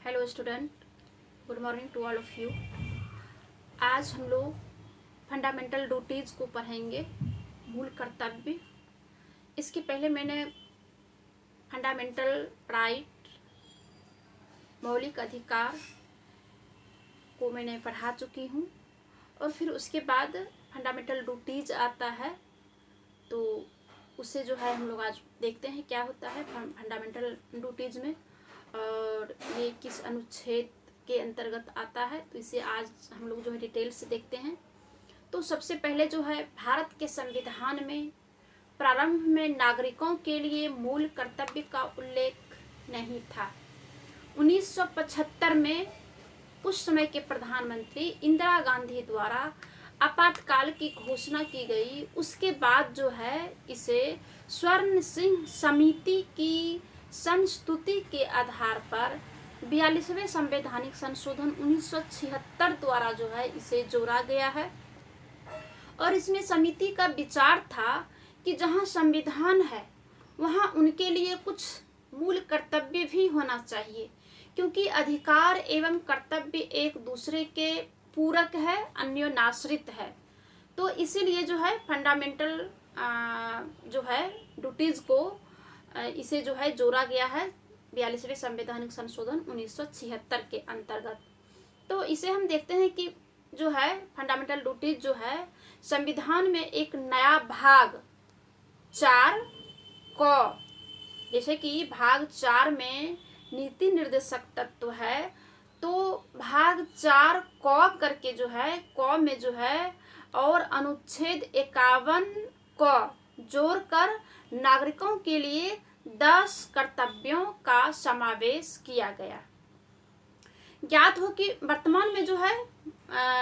Hello student, good morning to all of you. आज हम लोग फंडामेंटल ड्यूटीज को पढ़ेंगे, मूल कर्तव्य। इसके पहले मैंने फंडामेंटल राइट, मौलिक अधिकार को मैंने पढ़ा चुकी हूँ और फिर उसके बाद फंडामेंटल ड्यूटीज आता है, तो उससे जो है हम लोग आज देखते हैं क्या होता है फंडामेंटल ड्यूटीज में और ये किस अनुच्छेद के अंतर्गत आता है। तो इसे आज हम लोग जो है डिटेल से देखते हैं। तो सबसे पहले जो है भारत के संविधान में प्रारंभ में नागरिकों के लिए मूल कर्तव्य का उल्लेख नहीं था। 1975 में उस समय के प्रधानमंत्री इंदिरा गांधी द्वारा आपातकाल की घोषणा की गई। उसके बाद जो है इसे स्वर्ण सिंह समिति की संस्तुति के आधार पर 42वें संवैधानिक संशोधन 1976 द्वारा जो है इसे जोड़ा गया है। और इसमें समिति का विचार था कि जहां संविधान है वहां उनके लिए कुछ मूल कर्तव्य भी होना चाहिए, क्योंकि अधिकार एवं कर्तव्य एक दूसरे के पूरक है, अन्योन्याश्रित है। तो इसीलिए जो है फंडामेंटल जो है ड्यूटीज को इसे जो है जोड़ा गया है 42वें संवैधानिक संशोधन 1976 के अंतर्गत। तो इसे हम देखते हैं कि जो है फंडामेंटल ड्यूटीज जो है संविधान में एक नया भाग 4 क, जैसे कि भाग 4 में नीति निर्देशक तत्व है, तो भाग 4 क करके जो है क में जो है और अनुच्छेद 51 क जोड़कर नागरिकों के लिए 10 कर्तव्यों का समावेश किया गया। ज्ञात हो कि वर्तमान में जो है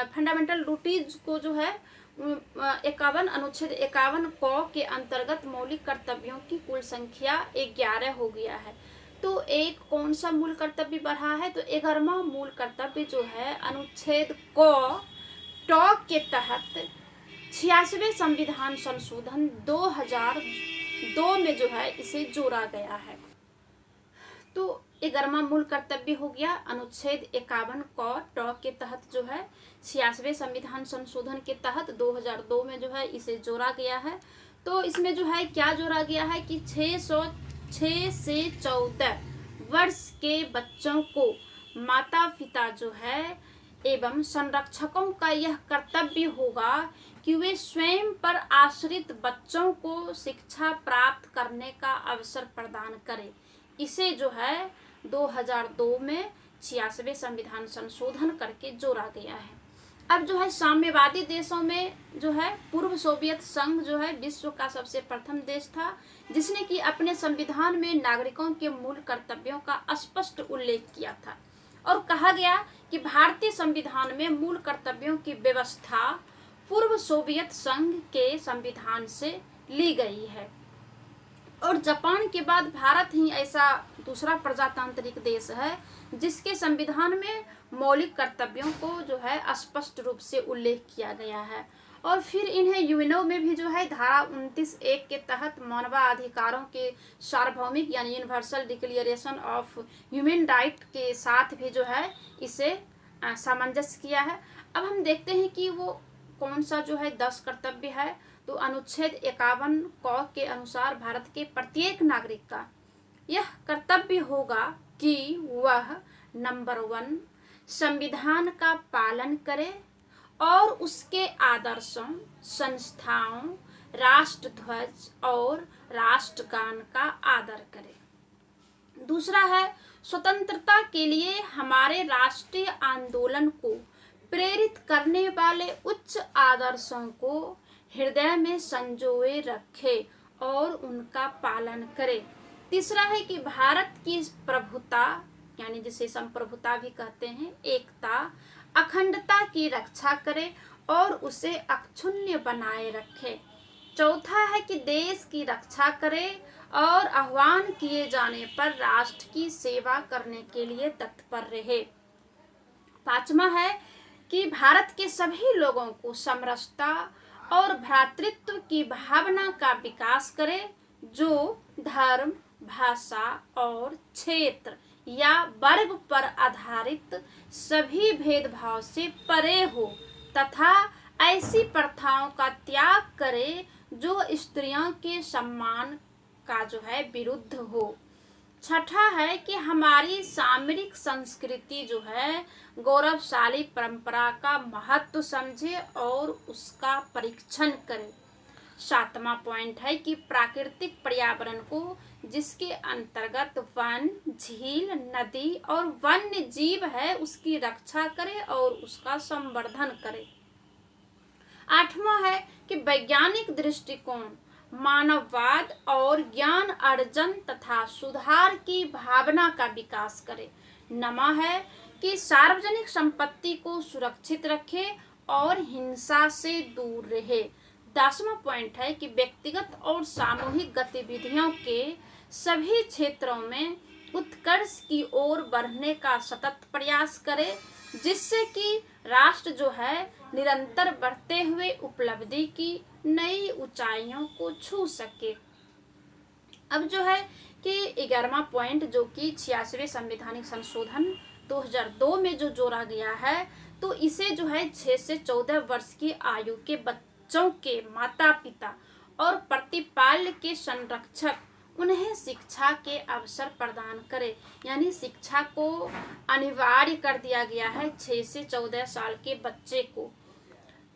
फंडामेंटल ड्यूटीज को जो है 51 अनुच्छेद 51 क के अंतर्गत मौलिक कर्तव्यों की कुल संख्या 11 हो गया है। तो एक कौन सा मूल कर्तव्य बढ़ा है, तो 11वां मूल कर्तव्य जो है अनुच्छेद क के तहत 86वें संविधान संशोधन 2002 में जो है इसे जोड़ा गया है। तो 11वां मूल कर्तव्य हो गया अनुच्छेद 51 क के तहत जो है 86वें संविधान संशोधन के तहत 2002 में जो है इसे जोड़ा गया है। तो इसमें जो है क्या जोड़ा गया है कि 606 से 14 वर्ष के बच्चों को माता पिता जो है एवं संरक्षकों का यह कर्तव्य होगा कि वे स्वयं पर आश्रित बच्चों को शिक्षा प्राप्त करने का अवसर प्रदान करें। इसे जो है 2002 में 86वें संविधान संशोधन करके जोड़ा गया है। अब जो है साम्यवादी देशों में जो है पूर्व सोवियत संघ जो है विश्व का सबसे प्रथम देश था जिसने कि अपने संविधान में नागरिकों के मूल कर्तव्यों का स्पष्ट उल्लेख किया था और कहा गया कि भारतीय संविधान में मूल कर्तव्यों की व्यवस्था पूर्व सोवियत संघ के संविधान से ली गई है। और जापान के बाद भारत ही ऐसा दूसरा प्रजातांत्रिक देश है जिसके संविधान में मौलिक कर्तव्यों को जो है स्पष्ट रूप से उल्लेख किया गया है। और फिर इन्हें यूएनओ में भी जो है धारा 29(1) के तहत मानवाधिकारों के सार्वभौमिक यानी universal declaration of human right के साथ भी जो है इसे सामंजस्य किया है। अब हम देखते हैं कि वो कौन सा जो है 10 कर्तव्य है। तो अनुच्छेद 51 क के अनुसार भारत के प्रत्येक नागरिक का यह कर्तव्य होगा कि वह नंबर 1 संविधान का पालन करे और उसके आदर्शों, संस्थाओं, राष्ट्रध्वज और राष्ट्रगान का आदर करे। दूसरा है स्वतंत्रता के लिए हमारे राष्ट्रीय आंदोलन को प्रेरित करने वाले उच्च आदर्शों को हृदय में संजोए रखे और उनका पालन करे। तीसरा है कि भारत की प्रभुता यानी जिसे संप्रभुता भी कहते हैं, एकता, अखंडता की रक्षा करे और उसे अक्षुण्य बनाए रखे। चौथा है कि देश की रक्षा करे और आह्वान किए जाने पर राष्ट्र की सेवा करने के लिए तत्पर रहे। पांचवा है कि भारत के सभी लोगों को समरसता और भ्रातृत्व की भावना का विकास करे जो धर्म, भाषा और क्षेत्र या वर्ग पर आधारित सभी भेदभाव से परे हो तथा ऐसी प्रथाओं का त्याग करे जो स्त्रियों के सम्मान का जो है विरुद्ध हो। छठा है कि हमारी सामरिक संस्कृति जो है गौरवशाली परंपरा का महत्व समझे और उसका परीक्षण करे। सातवां पॉइंट है कि प्राकृतिक पर्यावरण को जिसके अंतर्गत वन, झील, नदी और वन्य जीव है उसकी रक्षा करे और उसका संवर्धन करे। आठवां है कि वैज्ञानिक दृष्टिकोण, मानववाद और ज्ञान अर्जन तथा सुधार की भावना का विकास करे। नवा है कि सार्वजनिक संपत्ति को सुरक्षित रखे और हिंसा से दूर रहे। 10वां पॉइंट है कि व्यक्तिगत और सामूहिक गतिविधियों के सभी क्षेत्रों में उत्कर्ष की ओर बढ़ने का सतत प्रयास करे जिससे कि राष्ट्र जो है निरंतर बढ़ते हुए उपलब्धि की नई ऊंचाइयों को छू सके। अब जो है कि 11वां पॉइंट जो कि 86वें संवैधानिक संशोधन 2002 में जो जोड़ा गया है, तो इसे जो है 6 से 14 वर्ष की आयु के बच्चों के माता पिता और प्रतिपाल्य के संरक्षक उन्हें शिक्षा के अवसर प्रदान करे, यानी शिक्षा को अनिवार्य कर दिया गया है 6 से 14 साल के बच्चे को।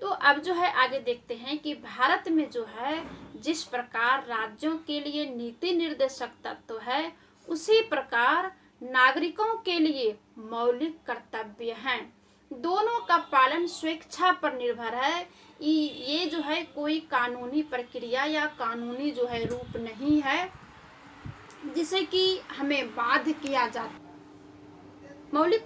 तो अब जो है आगे देखते हैं कि भारत में जो है जिस प्रकार राज्यों के लिए नीति निर्देशक तत्व है उसी प्रकार नागरिकों के लिए मौलिक कर्तव्य हैं। दोनों का पालन स्वेच्छा पर निर्भर है। ये जो है कोई कानूनी प्रक्रिया या कानूनी जो है रूप नहीं है जिसे कि हमें बाध्य किया जाता। मौलिक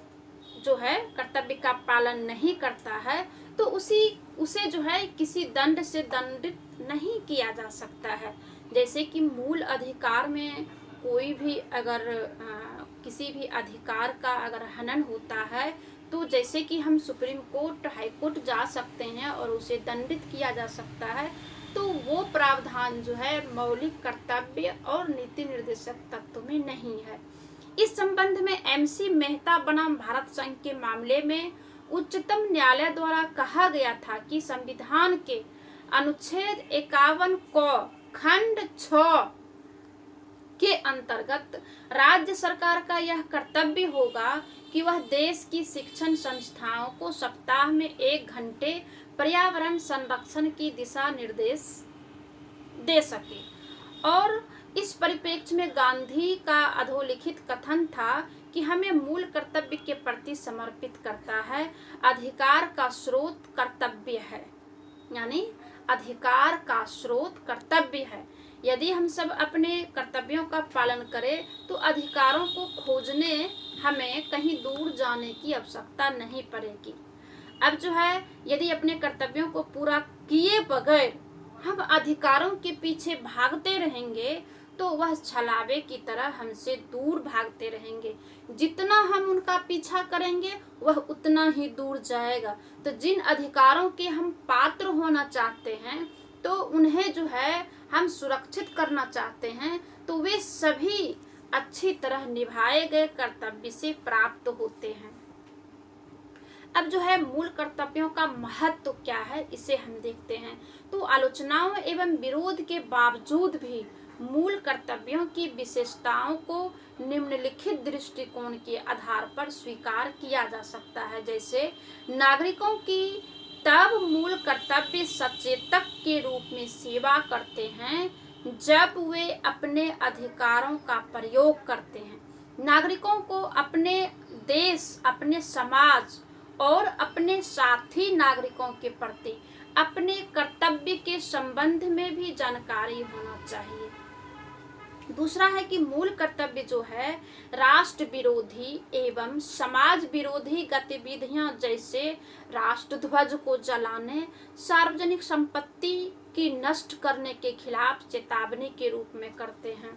जो है कर्तव्य का पालन नहीं करता है तो उसे जो है किसी दंड से दंडित नहीं किया जा सकता है। जैसे कि मूल अधिकार में कोई भी अगर किसी भी अधिकार का अगर हनन होता है तो जैसे कि हम सुप्रीम कोर्ट, हाई कोर्ट जा सकते हैं और उसे दंडित किया जा सकता है, तो वो प्रावधान जो है मौलिक कर्तव्य और नीति निर्देशक तत्व में नहीं है। इस संबंध में MC मेहता बनाम भारत संघ के मामले में उच्चतम न्यायालय द्वारा कहा गया था कि संविधान के अनुच्छेद 51 क खंड 6 के अंतर्गत राज्य सरकार का यह कर्तव्य होगा कि वह देश की शिक्षण संस्थाओं को सप्ताह में 1 घंटे पर्यावरण संरक्षण की दिशा निर्देश दे सके। और इस परिप्रेक्ष्य में गांधी का अधोलिखित कथन था कि हमें मूल कर्तव्य के प्रति समर्पित करता है। अधिकार का स्रोत कर्तव्य है, यानी अधिकार का स्रोत कर्तव्य है। यदि हम सब अपने कर्तव्यों का पालन करें तो अधिकारों को खोजने हमें कहीं दूर जाने की आवश्यकता नहीं पड़ेगी। अब जो है यदि अपने कर्तव्यों को पूरा किए बगैर हम अधिकारों के पीछे भागते रहेंगे तो वह छलावे की तरह हमसे दूर भागते रहेंगे। जितना हम उनका पीछा करेंगे वह उतना ही दूर जाएगा। तो जिन अधिकारों के हम पात्र होना चाहते हैं तो उन्हें जो है हम सुरक्षित करना चाहते हैं तो वे सभी अच्छी तरह निभाए गए कर्तव्य से प्राप्त होते हैं। अब जो है मूल कर्तव्यों का महत्व तो क्या है इसे हम देखते हैं। तो आलोचनाओं एवं विरोध के बावजूद भी मूल कर्तव्यों की विशेषताओं को निम्नलिखित दृष्टिकोण के आधार पर स्वीकार किया जा सकता है। जैसे नागरिकों की तब मूल कर्तव्य सचेतक के रूप में सेवा करते हैं जब वे अपने अधिकारों का प्रयोग करते हैं। नागरिकों को अपने देश, अपने समाज और अपने साथी नागरिकों के प्रति अपने कर्तव्य के संबंध में भी जानकारी होना चाहिए। दूसरा है कि मूल कर्तव्य जो है राष्ट्र विरोधी एवं समाज विरोधी गतिविधियां जैसे राष्ट्रध्वज को जलाने, सार्वजनिक संपत्ति की नष्ट करने के खिलाफ चेतावनी के रूप में करते हैं।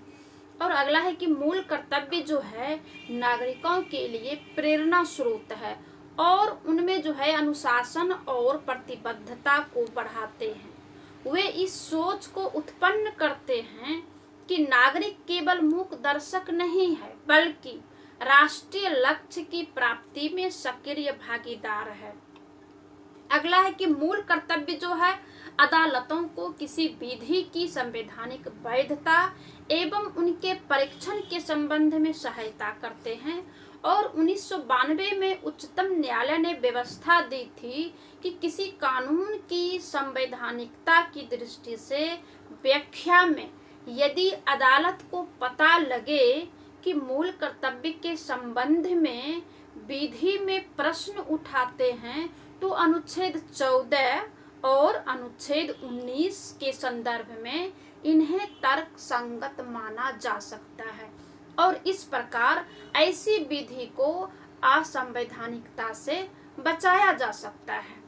और अगला है कि मूल कर्तव्य जो है नागरिकों के लिए प्रेरणा स्रोत है और उनमें जो है अनुशासन और प्रतिबद्धता को बढ़ाते हैं। वे इस सोच को उत्पन्न करते हैं कि नागरिक केवल मूक दर्शक नहीं है बल्कि राष्ट्रीय लक्ष्य की प्राप्ति में सक्रिय भागीदार है। अगला है कि मूल कर्तव्य जो है अदालतों को किसी विधि की संवैधानिक वैधता एवं उनके परीक्षण के संबंध में सहायता करते हैं। और 1992 में उच्चतम न्यायालय ने व्यवस्था दी थी कि किसी कानून की संवैधानिकता की दृष्टि से व्याख्या में यदि अदालत को पता लगे कि मूल कर्तव्य के संबंध में विधि में प्रश्न उठाते हैं तो अनुच्छेद 14 और अनुच्छेद 19 के संदर्भ में इन्हें तर्क संगत माना जा सकता है और इस प्रकार ऐसी विधि को असंवैधानिकता से बचाया जा सकता है।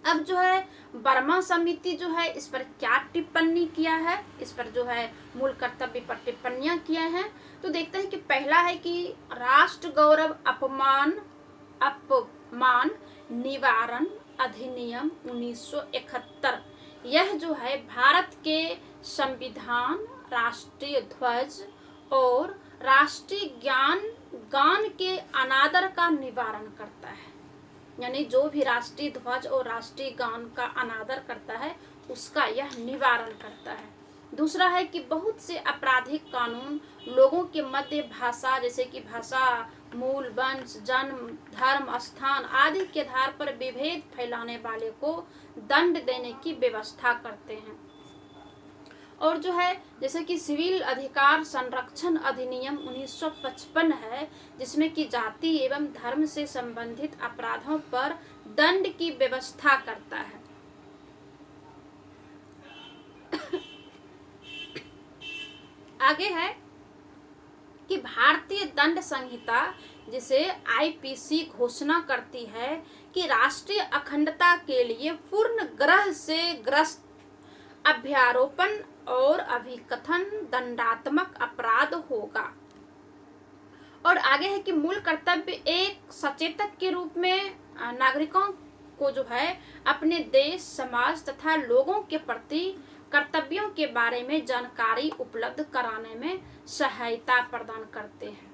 अब जो है वर्मा समिति जो है इस पर क्या टिप्पणी किया है, इस पर जो है मूल कर्तव्य पर टिप्पणियां किए हैं। तो देखते हैं कि पहला है कि राष्ट्र गौरव अपमान निवारण अधिनियम 1971, यह जो है भारत के संविधान, राष्ट्रीय ध्वज और राष्ट्रीय गान के अनादर का निवारण करता है। यानी जो भी राष्ट्रीय ध्वज और राष्ट्रीय गान का अनादर करता है उसका यह निवारण करता है। दूसरा है कि बहुत से आपराधिक कानून लोगों के मध्य भाषा, जैसे कि भाषा, मूल, वंश, जन्म, धर्म, स्थान आदि के आधार पर विभेद फैलाने वाले को दंड देने की व्यवस्था करते हैं। और जो है जैसे कि सिविल अधिकार संरक्षण अधिनियम 1955 है, जिसमें कि जाति एवं धर्म से संबंधित अपराधों पर दंड की व्यवस्था करता है। आगे है कि भारतीय दंड संहिता, जिसे आईपीसी घोषणा करती है कि राष्ट्रीय अखंडता के लिए पूर्ण ग्रह से ग्रस्त अभ्यारोपण और अभिकथन दंडात्मक अपराध होगा। और आगे है कि मूल कर्तव्य एक सचेतक के रूप में नागरिकों को जो है अपने देश, समाज तथा लोगों के प्रति कर्तव्यों के बारे में जानकारी उपलब्ध कराने में सहायता प्रदान करते हैं।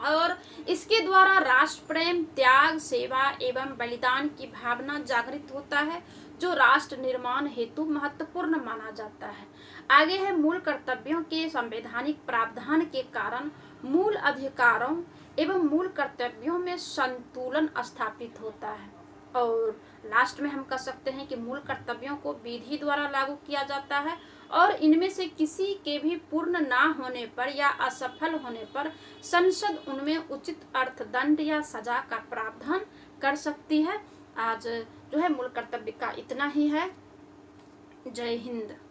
और इसके द्वारा राष्ट्र प्रेम, त्याग, सेवा एवं बलिदान की भावना जागृत होता है, जो राष्ट्र निर्माण हेतु महत्वपूर्ण माना जाता है। आगे है मूल कर्तव्यों के संवैधानिक प्रावधान के कारण मूल अधिकारों एवं मूल कर्तव्यों में संतुलन स्थापित होता है। और लास्ट में हम कह सकते हैं कि मूल कर्तव्यों को विधि द्वारा लागू किया जाता है और इनमें से किसी के भी पूर्ण ना होने पर या असफल होने पर संसद उनमें उचित अर्थदंड या सजा का प्रावधान कर सकती है। आज जो है मूल कर्तव्य का इतना ही है। जय हिंद।